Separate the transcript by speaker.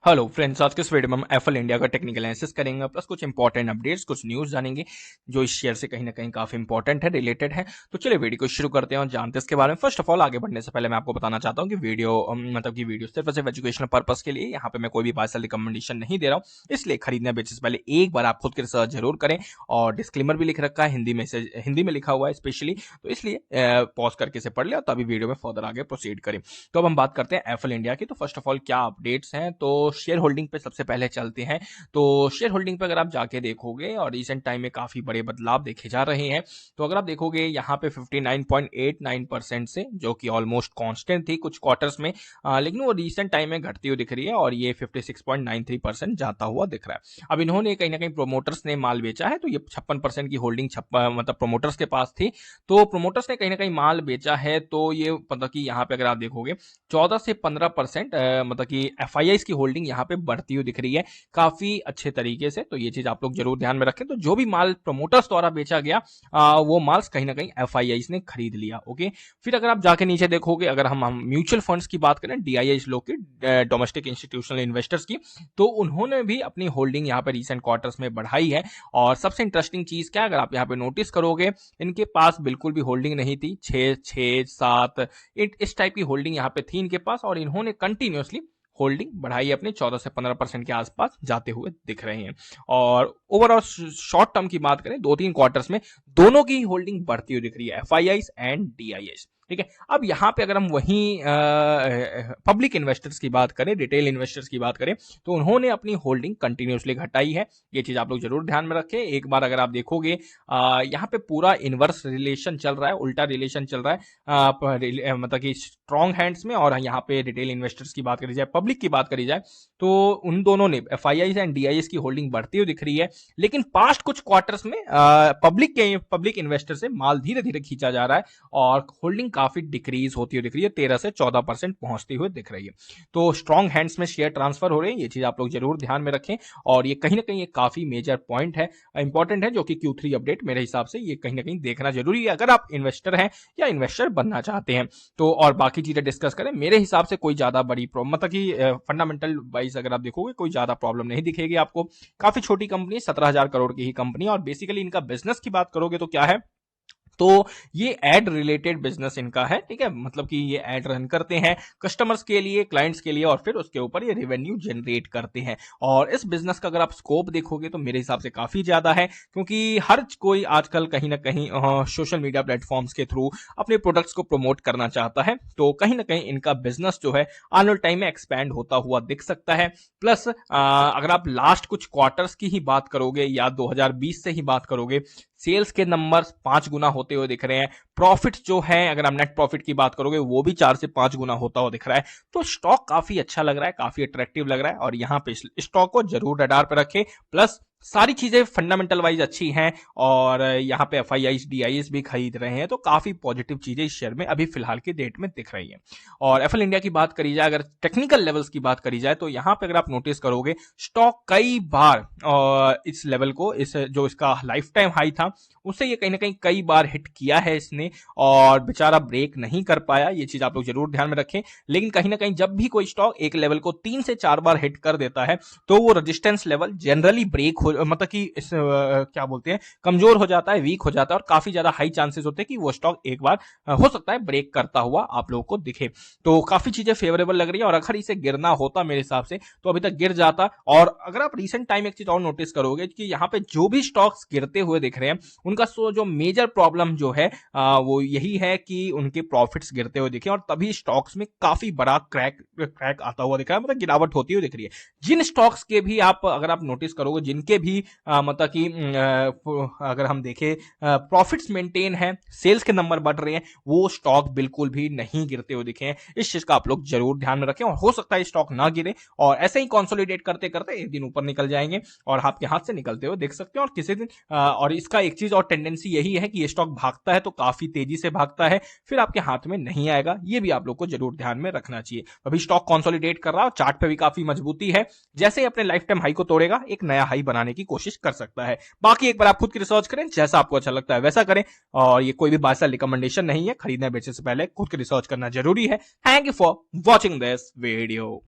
Speaker 1: Hello friends, आज के इस वीडियो में हम एफएल इंडिया का टेक्निकल एनालिसिस करेंगे प्लस कुछ इंपॉर्टेंट अपडेट्स, कुछ न्यूज़ जानेंगे जो इस शेयर से कहीं ना कहीं काफी इंपॉर्टेंट है, रिलेटेड है। तो चलिए वीडियो को शुरू करते हैं और जानते हैं इसके बारे में। फर्स्ट ऑफ ऑल, आगे बढ़ने से पहले मैं आपको बताना चाहता हूँ कि वीडियो सिर्फ और सिर्फ एजुकेशनल पर्पस के लिए, यहाँ पे मैं कोई भी पार्सल रिकमेंडेशन नहीं दे रहा हूँ, इसलिए खरीदने बेचने से पहले एक बार आप खुद की रिसर्च जरूर करें। और डिस्क्लेमर भी लिख रखा है हिंदी में लिखा हुआ है स्पेशली, तो इसलिए पॉज करके से पढ़ लिया और तभी वीडियो में फर्दर आगे प्रोसीड करें। तो अब हम बात करते हैं एफएल इंडिया की। तो फर्स्ट ऑफ ऑल क्या अपडेट्स हैं, तो शेयर होल्डिंग पे सबसे पहले चलते हैं। तो शेयर होल्डिंग पे अगर आप जाके देखोगे और रिसेंट टाइम में काफी बड़े बदलाव देखे जा रहे हैं। तो अगर आप देखोगे यहाँ पे 59.89% से, जो कि ऑलमोस्ट कांस्टेंट थी कुछ क्वार्टर्स में, लेकिन वो रिसेंट टाइम में घटती हुई दिख रही है और ये 56.93% जाता हुआ दिख रहा है। अब इन्होंने कहीं ना कहीं प्रोमोटर्स ने माल बेचा है, तो ये 56% की होल्डिंग मतलब प्रोमोटर्स के पास थी। तो प्रोमोटर्स ने कहीं ना कहीं माल बेचा है, तो ये मतलब कि यहाँ पे अगर आप देखोगे 14 से 15% मतलब कि एफआईआईस की होल्डिंग यहाँ पे बढ़ती हुई दिख रही है काफी अच्छे तरीके से। तो ये चीज आप लोग जरूर ध्यान में रखें। तो जो भी माल प्रमोटर्स द्वारा बेचा गया, वो माल कहीं ना कहीं एफआईआईस ने खरीद लिया। ओके, फिर अगर आप जाके नीचे देखोगे, अगर हम म्यूचुअल फंड्स की बात करें, डीआईआईस लोग की, डोमेस्टिक इंस्टीट्यूशनल इन्वेस्टर्स की, तो उन्होंने भी अपनी होल्डिंग यहाँ पे रिसेंट क्वार्टर्स में बढ़ाई है। और सबसे इंटरेस्टिंग चीज क्या, अगर आप यहाँ पे नोटिस करोगे, इनके पास बिल्कुल भी होल्डिंग नहीं थी, 6-7 इस टाइप की होल्डिंग यहाँ पे थी इनके पास, और इन्होंने कंटिन्यूअसली होल्डिंग बढ़ाई अपने 14 से 15% के आसपास जाते हुए दिख रहे हैं। और ओवरऑल शॉर्ट टर्म की बात करें, 2-3 क्वार्टर्स में दोनों की होल्डिंग बढ़ती हुई दिख रही है, एफआईआईस एंड डीआईआईस। ठीक है, अब यहां पे अगर हम वहीं पब्लिक इन्वेस्टर्स की बात करें, रिटेल इन्वेस्टर्स की बात करें, तो उन्होंने अपनी होल्डिंग कंटिन्यूअसली घटाई है। ये चीज आप लोग जरूर ध्यान में रखें। एक बार अगर आप देखोगे, यहाँ पे पूरा इनवर्स रिलेशन चल रहा है, उल्टा रिलेशन चल रहा है, मतलब कि स्ट्रॉन्ग हैंड्स में। और यहाँ पे रिटेल इन्वेस्टर्स की बात करी जाए, पब्लिक की बात करी जाए, तो उन दोनों ने एफआईआईस एंड डीआईएस की होल्डिंग बढ़ती हुई दिख रही है। लेकिन पास्ट कुछ क्वार्टर्स में पब्लिक इन्वेस्टर से माल धीरे धीरे खींचा जा रहा है और होल्डिंग काफी डिक्रीज होती हुई दिख रही है, 13 से 14% पहुंचती हुई दिख रही है। तो स्ट्रॉन्ग हैंड्स में शेयर ट्रांसफर हो रहे हैं, ये चीज आप लोग जरूर ध्यान में रखें। और ये कहीं ना कहीं एक काफी मेजर पॉइंट है, इंपॉर्टेंट है, जो कि Q3 अपडेट मेरे हिसाब से ये कहीं ना कहीं देखना जरूरी है अगर आप इन्वेस्टर हैं या इन्वेस्टर बनना चाहते हैं। तो और बाकी चीजें डिस्कस करें, मेरे हिसाब से कोई ज्यादा बड़ी मतलब कि फंडामेंटल वाइज अगर आप देखोगे, कोई ज्यादा प्रॉब्लम नहीं दिखेगी आपको। काफी छोटी कंपनी, 17,000 करोड़ की ही कंपनी, और बेसिकली इनका बिजनेस की बात करोगे तो क्या है, तो ये एड रिलेटेड बिजनेस इनका है। ठीक है, मतलब कि ये एड रन करते हैं कस्टमर्स के लिए, क्लाइंट्स के लिए, और फिर उसके ऊपर ये रेवेन्यू जनरेट करते हैं। और इस बिजनेस का अगर आप स्कोप देखोगे तो मेरे हिसाब से काफी ज्यादा है, क्योंकि हर कोई आजकल कहीं ना कहीं सोशल मीडिया प्लेटफॉर्म्स के थ्रू अपने प्रोडक्ट्स को प्रमोट करना चाहता है। तो कहीं ना कहीं इनका बिजनेस जो है आने वाले टाइम में एक्सपैंड होता हुआ दिख सकता है। प्लस अगर आप लास्ट कुछ क्वार्टर्स की ही बात करोगे या 2020 से ही बात करोगे, सेल्स के नंबर 5 गुना होते हुए दिख रहे हैं। प्रॉफिट जो है, अगर आप नेट प्रॉफिट की बात करोगे, वो भी 4 से 5 गुना होता हुआ दिख रहा है। तो स्टॉक काफी अच्छा लग रहा है, काफी अट्रैक्टिव लग रहा है, और यहाँ पे स्टॉक को जरूर रडार पर रखें। प्लस सारी चीजें फंडामेंटल वाइज अच्छी हैं, और यहाँ पे एफआईआईस डीआईएस भी खरीद रहे हैं, तो काफी पॉजिटिव चीजें इस शेयर में अभी फिलहाल की डेट में दिख रही हैं। और एफएल इंडिया की बात करी जाए, अगर टेक्निकल लेवल्स की बात करी जाए, तो यहाँ पे अगर आप नोटिस करोगे, स्टॉक कई बार इस लेवल को, इस जो इसका लाइफ टाइम हाई था, उससे ये कहीं ना कहीं कई बार हिट किया है इसने, और बेचारा ब्रेक नहीं कर पाया। ये चीज आप लोग जरूर ध्यान में रखें। लेकिन कहीं ना कहीं जब भी कोई स्टॉक एक लेवल को 3 से 4 बार हिट कर देता है, तो वो रेजिस्टेंस लेवल जनरली ब्रेक हो, मतलब कि क्या बोलते हैं, कमजोर हो जाता है, वीक हो जाता है, और काफी ज्यादा हाई चांसेस होते हैं कि वो स्टॉक एक बार हो सकता है ब्रेक करता हुआ आप लोगों को दिखे। तो काफी चीजें फेवरेबल लग रही है, और अगर इसे गिरना होता मेरे हिसाब से तो अभी तक गिर जाता। और अगर आप रिसेंट टाइम एक चीज और नोटिस करोगे कि यहाँ पे जो भी स्टॉक्स गिरते हुए दिख रहे हैं, उनका जो मेजर प्रॉब्लम जो है, वो यही है कि उनके प्रॉफिट्स गिरते हुए दिखे, और तभी स्टॉक्स में काफी बड़ा क्रैक आता हुआ दिख रहा है, मतलब गिरावट होती हुई दिख रही है। जिन स्टॉक्स के भी आप अगर आप नोटिस करोगे, जिनके भी मतलब कि अगर हम देखें प्रॉफिट्स मेंटेन है, सेल्स के नंबर बढ़ रहे हैं, वो स्टॉक बिल्कुल भी नहीं गिरते हुए दिखे हैं। इस चीज का आप लोग जरूर ध्यान में रखें, और हो सकता है स्टॉक ना गिरे, और ऐसे ही कंसोलिडेट करते करते एक दिन ऊपर निकल जाएंगे, और आपके हाथ से निकलते हुए देख सकते हैं। और किसी दिन और इसका एक चीज और टेंडेंसी यही है कि ये स्टॉक भागता है तो काफी तेजी से भागता है, फिर आपके हाथ में नहीं आएगा। ये भी आप लोग को जरूर ध्यान में रखना चाहिए। अभी स्टॉक कंसोलिडेट कर रहा है, चार्ट पे भी काफी मजबूती है, जैसे ही अपने लाइफ टाइम हाई को तोड़ेगा, एक नया हाई बनाने की कोशिश कर सकता है। बाकी एक बार आप खुद की रिसर्च करें, जैसा आपको अच्छा लगता है वैसा करें, और ये कोई भी बाय सेल रिकमेंडेशन नहीं है। खरीदने बेचने से पहले खुद की रिसर्च करना जरूरी है। Thank you for watching this video.